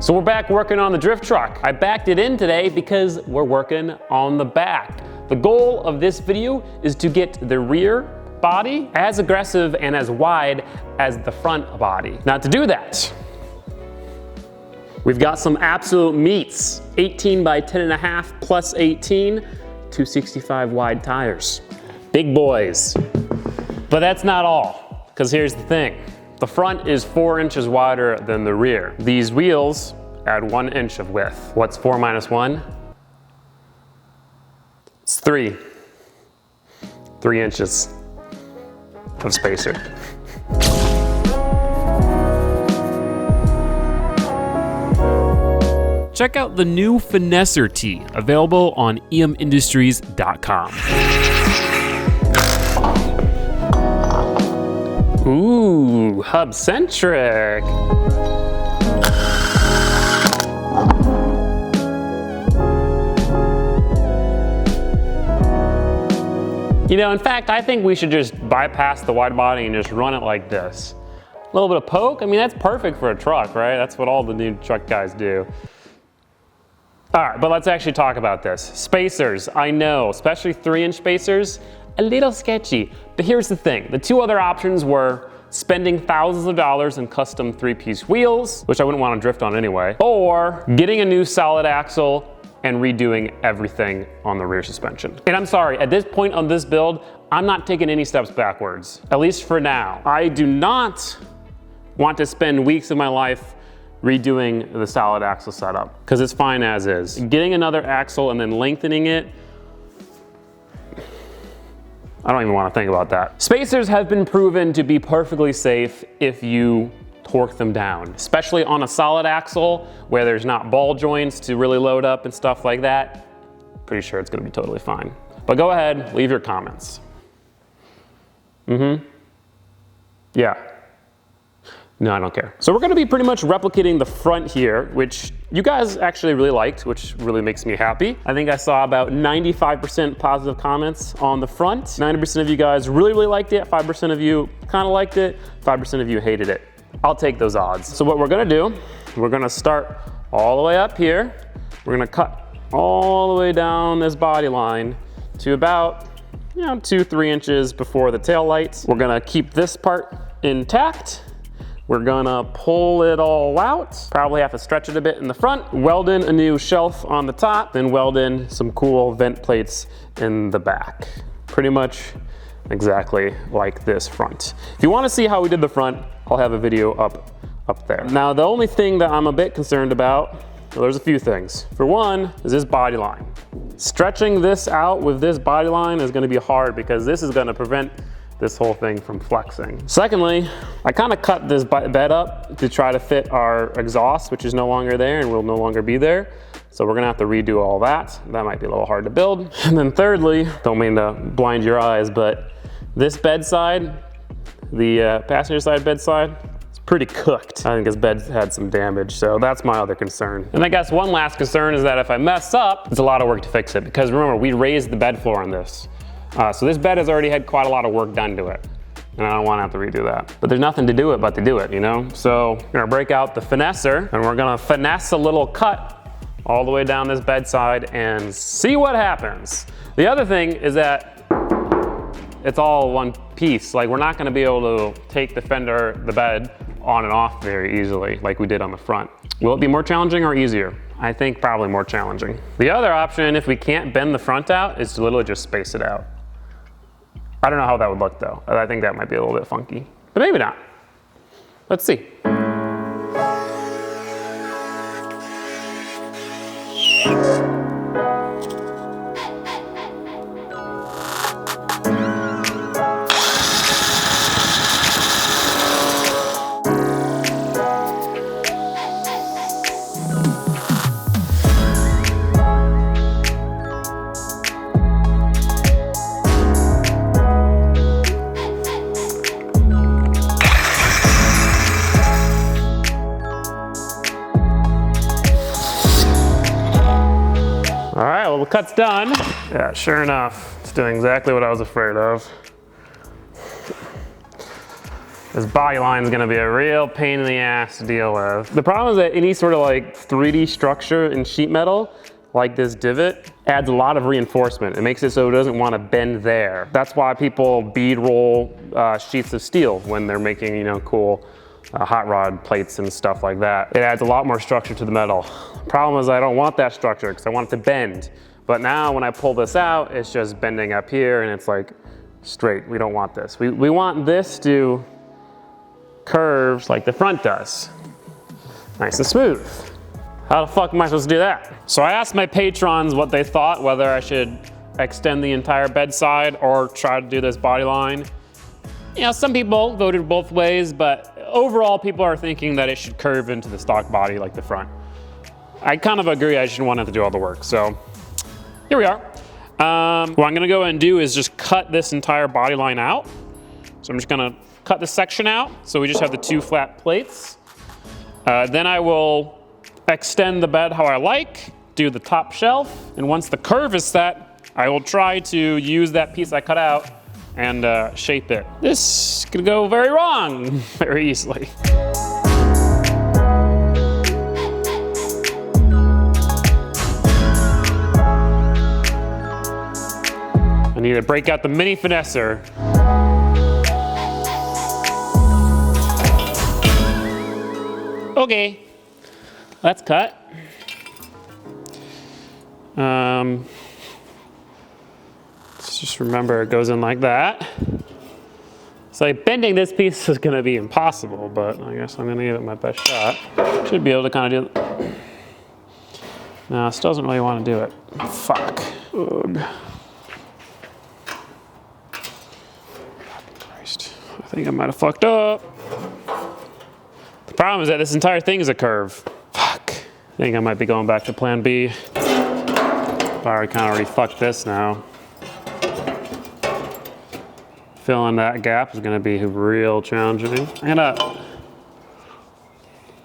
So we're back working on the drift truck. I backed it in today because we're working on the back. The goal of this video is to get the rear body as aggressive and as wide as the front body. Now to do that, we've got some absolute meats. 18 by 10.5 plus 18, 265 wide tires. Big boys. But that's not all, because here's the thing. The front is 4 inches wider than the rear. These wheels add 1 inch of width. What's 4 minus 1? It's 3. 3 inches of spacer. Check out the new Finesser tee, available on eamindustries.com. Ooh, hub-centric. You know, in fact, I think we should just bypass the wide body and just run it like this. A little bit of poke, I mean, that's perfect for a truck, right? That's what all the new truck guys do. All right, but let's actually talk about this. Spacers, I know, especially 3-inch spacers, a little sketchy. But here's the thing, the two other options were spending thousands of dollars in custom 3-piece wheels, which I wouldn't want to drift on anyway, or getting a new solid axle and redoing everything on the rear suspension. And I'm sorry, at this point on this build, I'm not taking any steps backwards, at least for now. I do not want to spend weeks of my life redoing the solid axle setup, because it's fine as is. Getting another axle and then lengthening it, I don't even want to think about that. Spacers have been proven to be perfectly safe if you torque them down, especially on a solid axle where there's not ball joints to really load up and stuff like that. Pretty sure it's gonna be totally fine. But go ahead, leave your comments. Yeah. No, I don't care. So we're gonna be pretty much replicating the front here, which you guys actually really liked, which really makes me happy. I think I saw about 95% positive comments on the front. 90% of you guys really, really liked it. 5% of you kind of liked it. 5% of you hated it. I'll take those odds. So what we're gonna do, we're gonna start all the way up here. We're gonna cut all the way down this body line to about, 2-3 inches before the tail lights. We're gonna keep this part intact. We're gonna pull it all out. Probably have to stretch it a bit in the front. Weld in a new shelf on the top, then weld in some cool vent plates in the back. Pretty much exactly like this front. If you wanna see how we did the front, I'll have a video up there. Now, the only thing that I'm a bit concerned about, well, there's a few things. For one, is this body line. Stretching this out with this body line is gonna be hard because this is gonna prevent this whole thing from flexing. Secondly, I kind of cut this bed up to try to fit our exhaust, which is no longer there and will no longer be there. So we're gonna have to redo all that. That might be a little hard to build. And then thirdly, don't mean to blind your eyes, but this bedside, the passenger side bedside, it's pretty cooked. I think this bed had some damage, so that's my other concern. And I guess one last concern is that if I mess up, it's a lot of work to fix it, because remember, we raised the bed floor on this. So this bed has already had quite a lot of work done to it, and I don't want to have to redo that. But there's nothing to do it but to do it, So we're gonna break out the finesser, and we're gonna finesse a little cut all the way down this bedside and see what happens. The other thing is that it's all one piece. Like, we're not gonna be able to take the bed on and off very easily like we did on the front. Will it be more challenging or easier? I think probably more challenging. The other option, if we can't bend the front out, is to literally just space it out. I don't know how that would look though. I think that might be a little bit funky, but maybe not. Let's see. All right, well, the cut's done. Yeah, sure enough, it's doing exactly what I was afraid of. This body line is gonna be a real pain in the ass to deal with. The problem is that any sort of like 3D structure in sheet metal, like this divot, adds a lot of reinforcement. It makes it so it doesn't want to bend there. That's why people bead roll sheets of steel when they're making, you know, cool hot rod plates and stuff like that. It adds a lot more structure to the metal. Problem is I don't want that structure because I want it to bend. But now when I pull this out, it's just bending up here and it's like straight. We don't want this. We want this to curve like the front does. Nice and smooth. How the fuck am I supposed to do that? So I asked my patrons what they thought, whether I should extend the entire bedside or try to do this body line. You know, some people voted both ways, but overall people are thinking that it should curve into the stock body like the front. I kind of agree I should want it to do all the work, so here we are. What I'm gonna go and do is just cut this entire body line out. So I'm just gonna cut this section out, so we just have the 2 flat plates. Then I will extend the bed how I like, do the top shelf, and once the curve is set, I will try to use that piece I cut out and shape it. This could go very wrong very easily. I need to break out the mini finesser. Okay, that's cut. Let's just remember it goes in like that. So like bending this piece is gonna be impossible, but I guess I'm gonna give it my best shot. Should be able to kind of do it. No, still doesn't really want to do it. Fuck. Ugh. Christ. I think I might have fucked up. The problem is that this entire thing is a curve. Fuck. I think I might be going back to plan B. I already fucked this now. Filling that gap is gonna be real challenging. I'm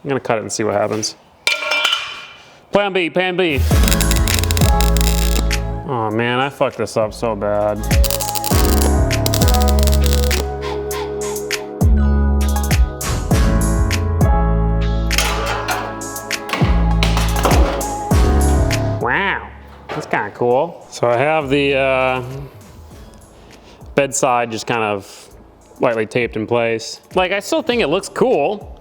gonna cut it and see what happens. Plan B, plan B. Oh man, I fucked this up so bad. Wow, that's kind of cool. So I have the bedside just kind of lightly taped in place. Like, I still think it looks cool.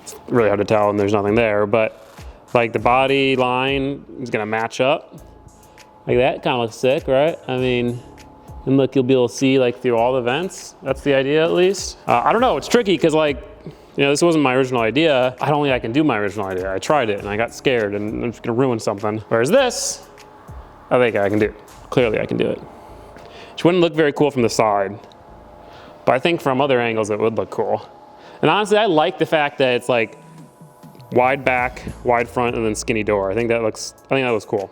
It's really hard to tell when there's nothing there, but like the body line is gonna match up. Like that kind of looks sick, right? I mean, and look, you'll be able to see like through all the vents. That's the idea at least. I don't know, it's tricky because like, you know, this wasn't my original idea. I don't think I can do my original idea. I tried it and I got scared and I'm just gonna ruin something. Whereas this, I think I can do. Clearly I can do it. Which wouldn't look very cool from the side, but I think from other angles it would look cool. And honestly, I like the fact that it's like wide back, wide front, and then skinny door. I think that looks cool.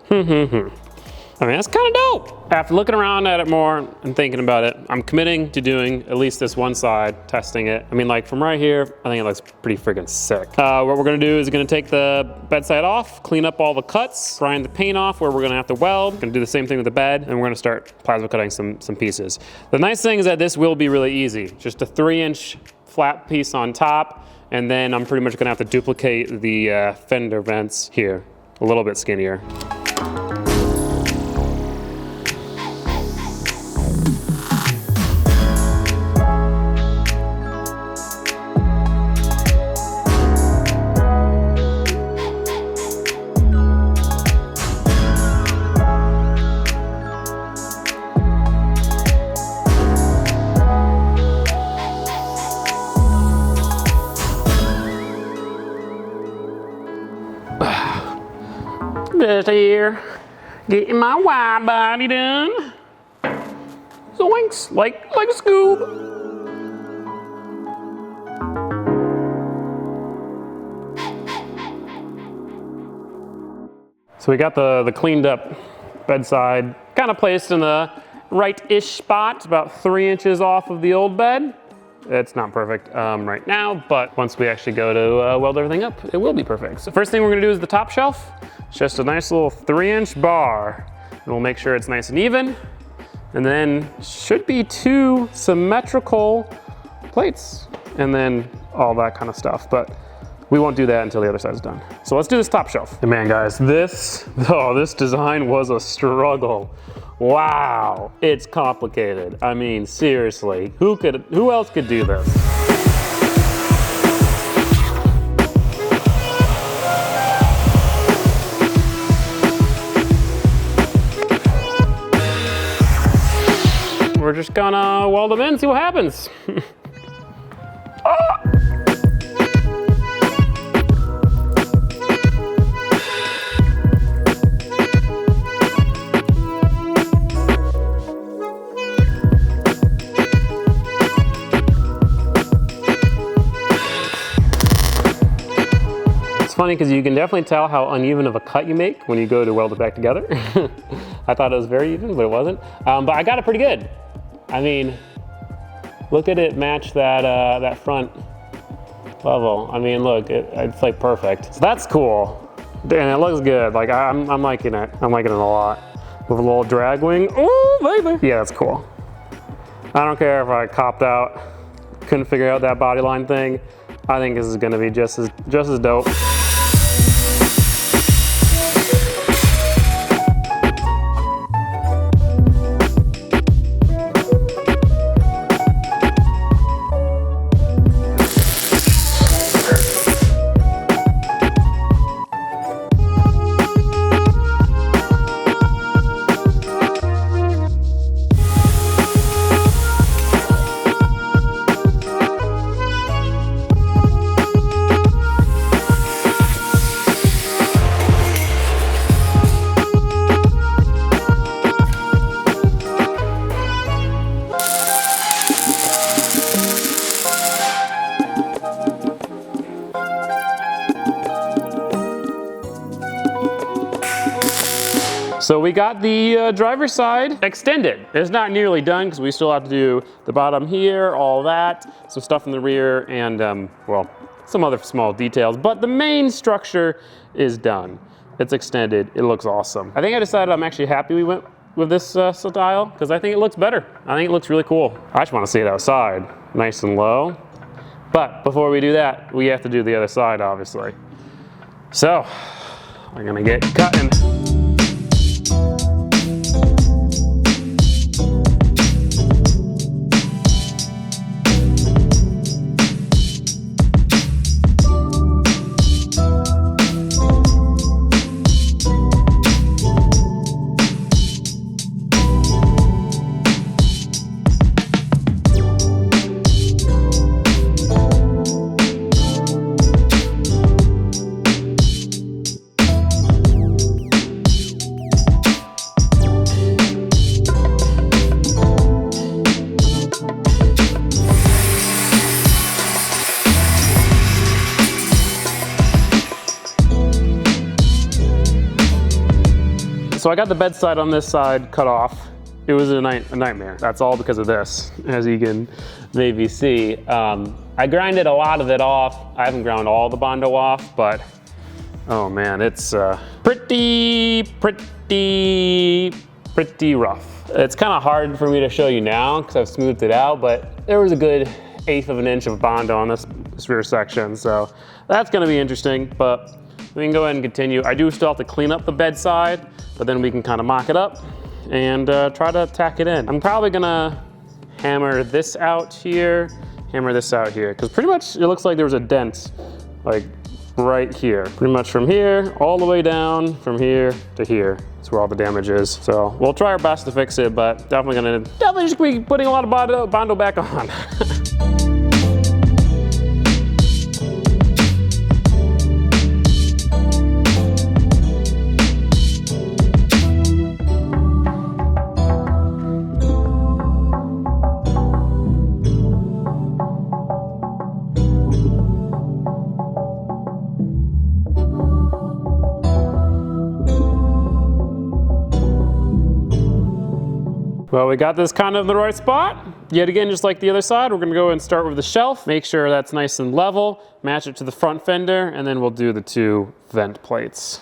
I mean, that's kind of dope. After looking around at it more and thinking about it, I'm committing to doing at least this one side, testing it. I mean, like from right here, I think it looks pretty freaking sick. What we're gonna do is gonna take the bedside off, clean up all the cuts, grind the paint off where we're gonna have to weld. Gonna do the same thing with the bed, and we're gonna start plasma cutting some pieces. The nice thing is that this will be really easy. Just a 3-inch flat piece on top, and then I'm pretty much gonna have to duplicate the fender vents here, a little bit skinnier. Just here, getting my wide body done. Zoinks, like a Scoob. So we got the cleaned up bedside kind of placed in the right-ish spot, about 3 inches off of the old bed. It's not perfect right now, but once we actually go to weld everything up, it will be perfect. So first thing we're gonna do is the top shelf. It's just a nice little 3-inch bar. And we'll make sure it's nice and even. And then should be 2 symmetrical plates and then all that kind of stuff. But we won't do that until the other side's done. So let's do this top shelf. And man, guys, this design was a struggle. Wow, it's complicated. I mean, seriously, who else could do this? We're just gonna weld them in, see what happens. It's funny because you can definitely tell how uneven of a cut you make when you go to weld it back together. I thought it was very even, but it wasn't. But I got it pretty good. I mean, look at it match that front level. I mean, look, it's like perfect. So that's cool, and it looks good. Like I'm liking it. I'm liking it a lot. With a little drag wing. Oh, baby. Yeah, that's cool. I don't care if I copped out, couldn't figure out that body line thing. I think this is gonna be just as dope. So we got the driver's side extended. It's not nearly done because we still have to do the bottom here, all that, some stuff in the rear, and well, some other small details. But the main structure is done. It's extended. It looks awesome. I think I decided I'm actually happy we went with this style because I think it looks better. I think it looks really cool. I just want to see it outside, nice and low. But before we do that, we have to do the other side, obviously. So we're gonna get cutting. So I got the bedside on this side cut off. It was a nightmare. That's all because of this, as you can maybe see. I grinded a lot of it off. I haven't ground all the Bondo off, but oh man, it's pretty rough. It's kind of hard for me to show you now because I've smoothed it out, but there was a good 1/8 of an inch of Bondo on this rear section, so that's gonna be interesting, but we can go ahead and continue. I do still have to clean up the bedside, but then we can kind of mock it up and try to tack it in. I'm probably gonna hammer this out here, hammer this out here, because pretty much it looks like there was a dent like right here. Pretty much from here, all the way down, from here to here. That's where all the damage is. So we'll try our best to fix it, but definitely just be putting a lot of Bondo back on. Well, we got this kind of in the right spot. Yet again, just like the other side, we're gonna go and start with the shelf, make sure that's nice and level, match it to the front fender, and then we'll do the 2 vent plates.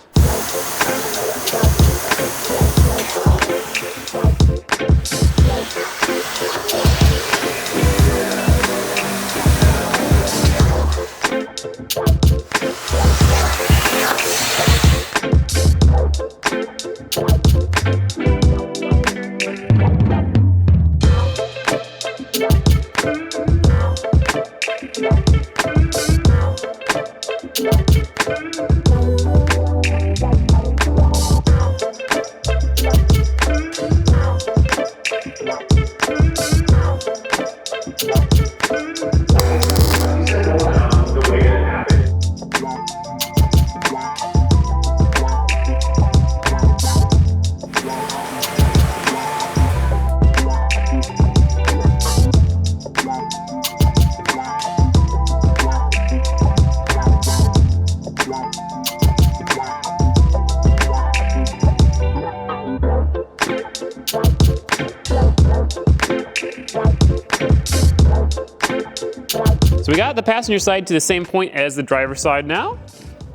got the passenger side to the same point as the driver's side now.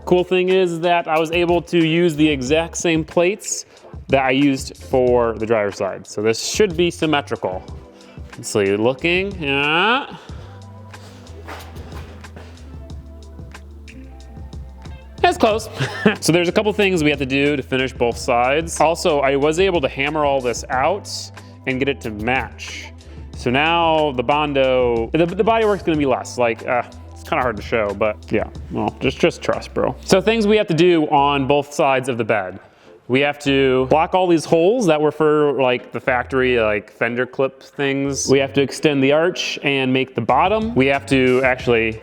Cool thing is that I was able to use the exact same plates that I used for the driver's side. So this should be symmetrical. Let's see, looking, yeah. That's close. So there's a couple things we have to do to finish both sides. Also, I was able to hammer all this out and get it to match. So now the Bondo, the bodywork's gonna be less. Like, it's kind of hard to show, but yeah, well, just trust, bro. So things we have to do on both sides of the bed. We have to block all these holes that were for like the factory, like fender clip things. We have to extend the arch and make the bottom. We have to actually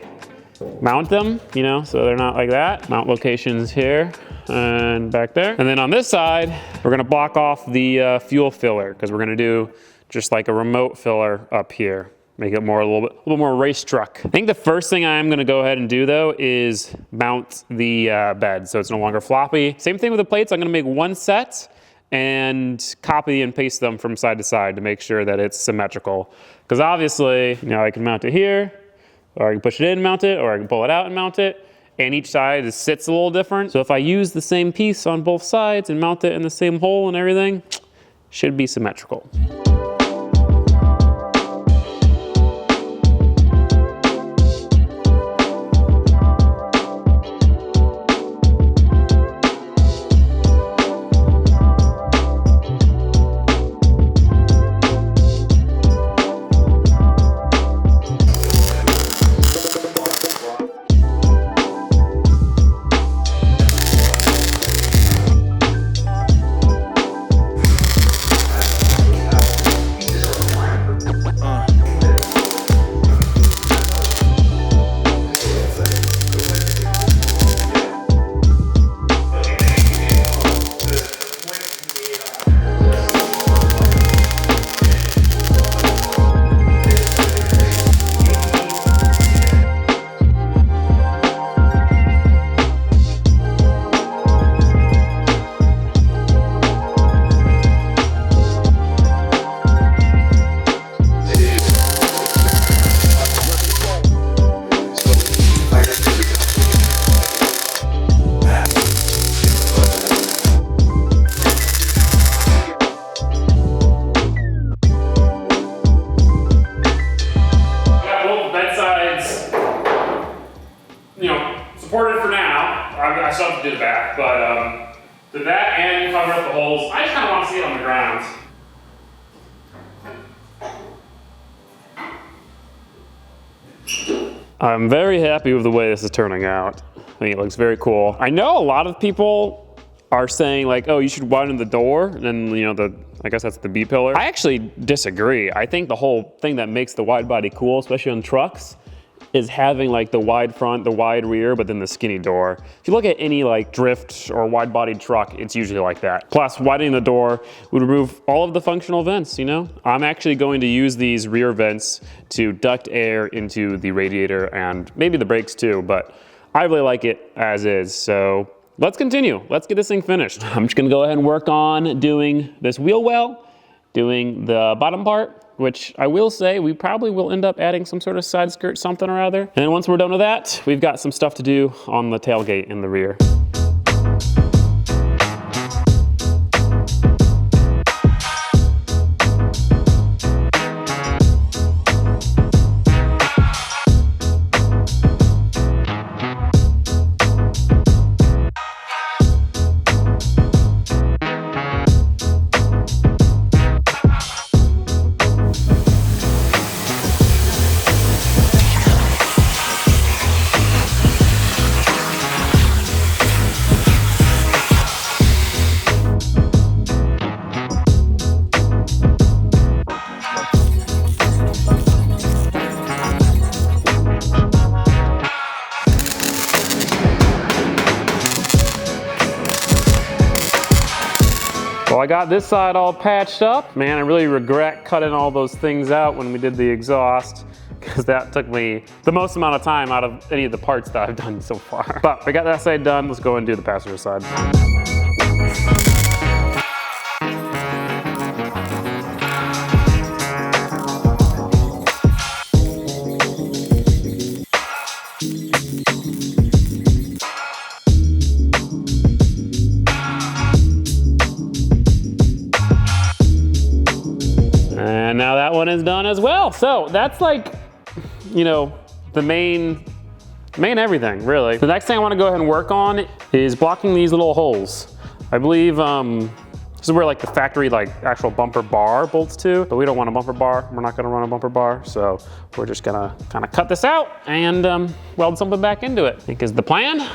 mount them, you know, so they're not like that. Mount locations here and back there. And then on this side, we're gonna block off the fuel filler because we're gonna do just like a remote filler up here. Make it more a little bit more race truck. I think the first thing I'm gonna go ahead and do though is mount the bed so it's no longer floppy. Same thing with the plates. I'm gonna make one set and copy and paste them from side to side to make sure that it's symmetrical. Because obviously, you know, I can mount it here, or I can push it in and mount it, or I can pull it out and mount it. And each side sits a little different. So if I use the same piece on both sides and mount it in the same hole and everything, should be symmetrical. Supported for now. I still have to do the back, but do that and cover up the holes. I just kind of want to see it on the ground. I'm very happy with the way this is turning out. I think it looks very cool. I know a lot of people are saying like, oh, you should widen the door, and then, you know, I guess that's the B pillar. I actually disagree. I think the whole thing that makes the wide body cool, especially on trucks, is having like the wide front, the wide rear, but then the skinny door. If you look at any like drift or wide bodied truck, it's usually like that. Plus, widening the door would remove all of the functional vents, you know? I'm actually going to use these rear vents to duct air into the radiator and maybe the brakes too, but I really like it as is. So let's continue. Let's get this thing finished. I'm just gonna go ahead and work on doing this wheel well, doing the bottom part, which I will say we probably will end up adding some sort of side skirt something or other. And once we're done with that, we've got some stuff to do on the tailgate in the rear. Well, I got this side all patched up. Man, I really regret cutting all those things out when we did the exhaust, because that took me the most amount of time out of any of the parts that I've done so far. But we got that side done. Let's go and do the passenger side. one is done as well. So that's like, you know, the main everything, really. The next thing I wanna go ahead and work on is blocking these little holes. I believe this is where like the factory like actual bumper bar bolts to, but we don't want a bumper bar. We're not gonna run a bumper bar, so we're just gonna kind of cut this out and weld something back into it, I think is the plan.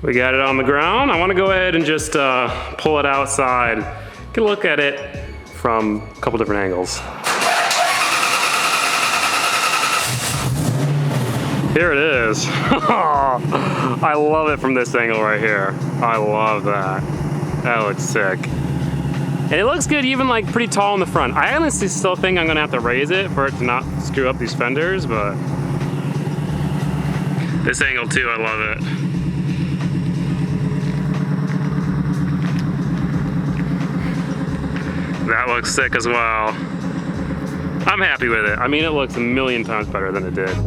We got it on the ground. I wanna go ahead and just pull it outside. Get a look at it from a couple different angles. Here it is. I love it from this angle right here. I love that. That looks sick. And it looks good even like pretty tall in the front. I honestly still think I'm gonna have to raise it for it to not screw up these fenders, but this angle too, I love it. That looks sick as well. I'm happy with it. I mean, it looks a million times better than it did.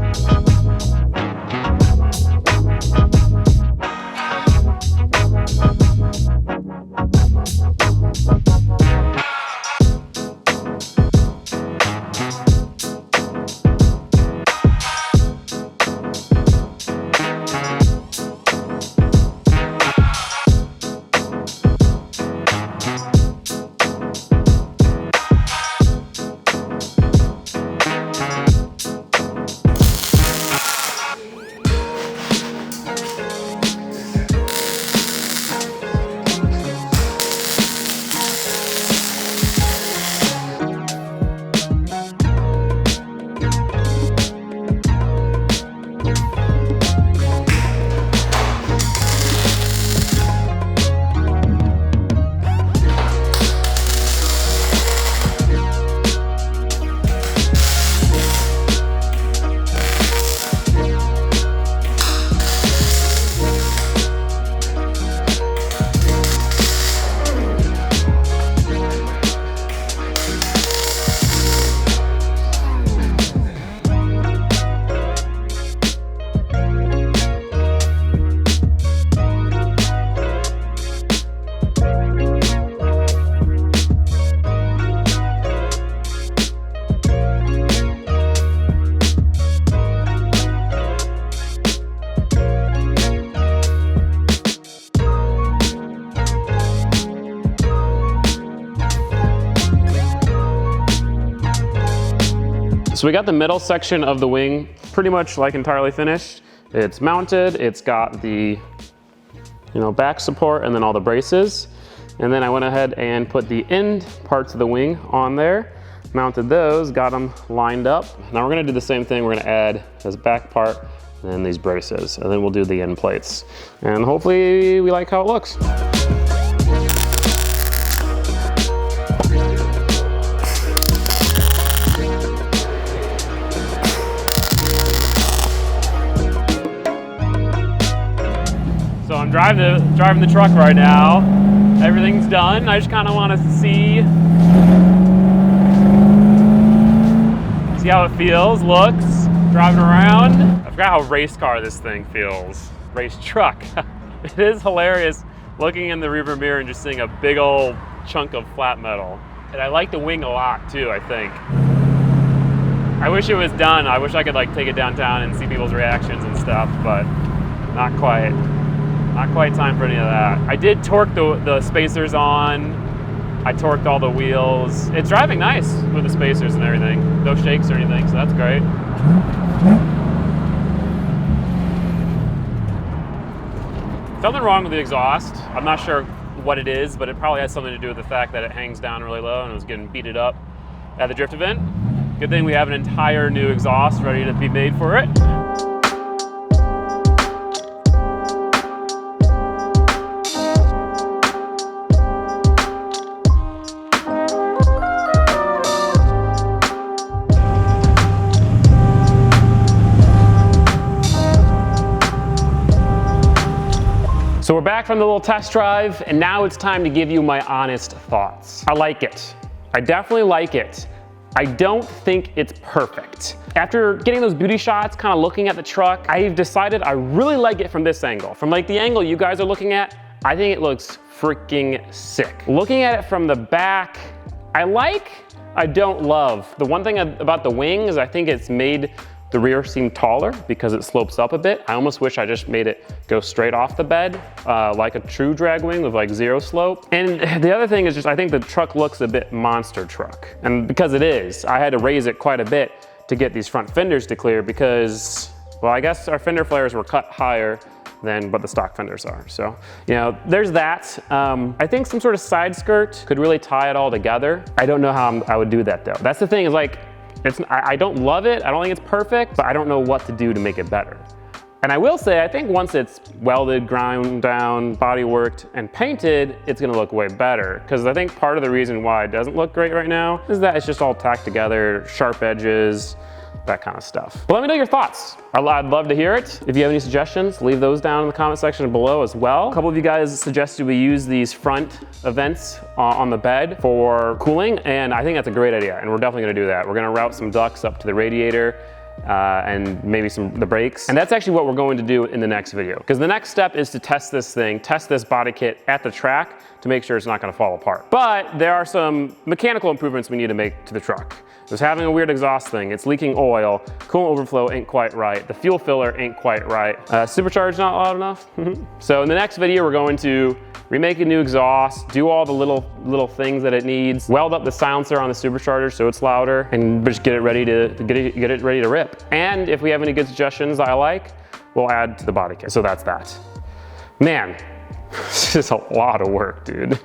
So we got the middle section of the wing pretty much like entirely finished. It's mounted, it's got the back support and then all the braces. And then I went ahead and put the end parts of the wing on there, mounted those, got them lined up. Now we're gonna do the same thing. We're gonna add this back part and then these braces, and then we'll do the end plates. And hopefully we like how it looks. So I'm driving the truck right now. Everything's done. I just kind of want to see how it feels, looks, driving around. I forgot how race car this thing feels. Race truck. It is hilarious looking in the rearview mirror and just seeing a big old chunk of flat metal. And I like the wing a lot too, I think. I wish it was done. I wish I could like take it downtown and see people's reactions and stuff, but not quite. Not quite time for any of that. I did torque the spacers on. I torqued all the wheels. It's driving nice with the spacers and everything. No shakes or anything, so that's great. Something wrong with the exhaust. I'm not sure what it is, but it probably has something to do with the fact that it hangs down really low and it was getting beated up at the drift event. Good thing we have an entire new exhaust ready to be made for it. So we're back from the little test drive, and now it's time to give you my honest thoughts. I like it. I definitely like it. I don't think it's perfect. After getting those beauty shots, kind of looking at the truck, I've decided I really like it from this angle. From like the angle you guys are looking at, I think it looks freaking sick. Looking at it from the back, I don't love. The one thing about the wing is I think it's made the rear seem taller because it slopes up a bit. I almost wish I just made it go straight off the bed, like a true drag wing with like zero slope. And the other thing is just, I think the truck looks a bit monster truck. And because it is, I had to raise it quite a bit to get these front fenders to clear because, well, I guess our fender flares were cut higher than what the stock fenders are. So, you know, there's that. I think some sort of side skirt could really tie it all together. I don't know how I would do that though. That's the thing is like, I don't love it. I don't think it's perfect, but I don't know what to do to make it better. And I will say, I think once it's welded, ground down, body worked, and painted, it's gonna look way better. Because I think part of the reason why it doesn't look great right now is that it's just all tacked together, sharp edges, that kind of stuff. But let me know your thoughts. I'd love to hear it. If you have any suggestions, leave those down in the comment section below as well. A couple of you guys suggested we use these front vents on the bed for cooling, and I think that's a great idea, and we're definitely gonna do that. We're gonna route some ducts up to the radiator and maybe the brakes. And that's actually what we're going to do in the next video. Because the next step is to test this body kit at the track to make sure it's not gonna fall apart. But there are some mechanical improvements we need to make to the truck. It's having a weird exhaust thing. It's leaking oil. Coolant overflow ain't quite right. The fuel filler ain't quite right. Supercharged not loud enough. So in the next video, we're going to remake a new exhaust, do all the little things that it needs, weld up the silencer on the supercharger so it's louder, and just get it ready to get it ready to rip. And if we have any good suggestions that I like, we'll add to the body kit. So that's that. Man, this is a lot of work, dude.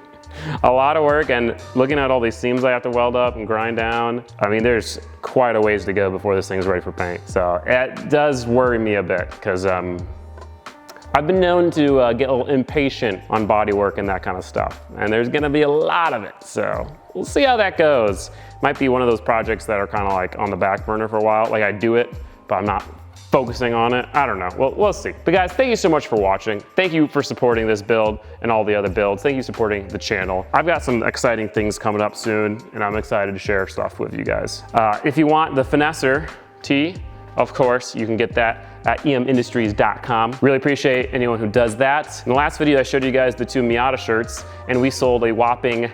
A lot of work, and looking at all these seams I have to weld up and grind down. I mean, there's quite a ways to go before this thing's ready for paint. So it does worry me a bit because I've been known to get a little impatient on bodywork and that kind of stuff. And there's gonna be a lot of it. So we'll see how that goes. Might be one of those projects that are kind of like on the back burner for a while. Like I do it, but I'm not focusing on it. I don't know, we'll see. But guys, thank you so much for watching. Thank you for supporting this build and all the other builds. Thank you for supporting the channel. I've got some exciting things coming up soon, and I'm excited to share stuff with you guys. If you want the Finesser tee, of course, you can get that at emindustries.com. Really appreciate anyone who does that. In the last video, I showed you guys the 2 Miata shirts, and we sold a whopping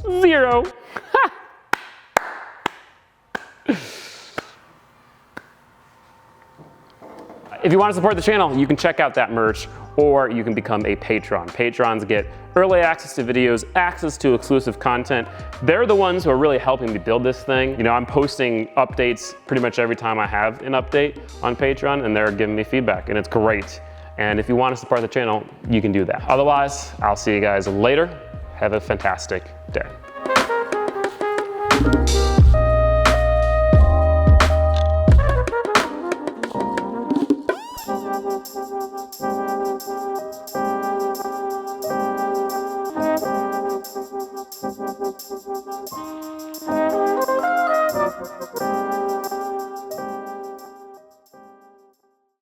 0. If you want to support the channel, you can check out that merch, or you can become a patron. Patrons get early access to videos, access to exclusive content. They're the ones who are really helping me build this thing. You know, I'm posting updates pretty much every time I have an update on Patreon, and they're giving me feedback, and it's great. And if you want to support the channel, you can do that. Otherwise, I'll see you guys later. Have a fantastic day.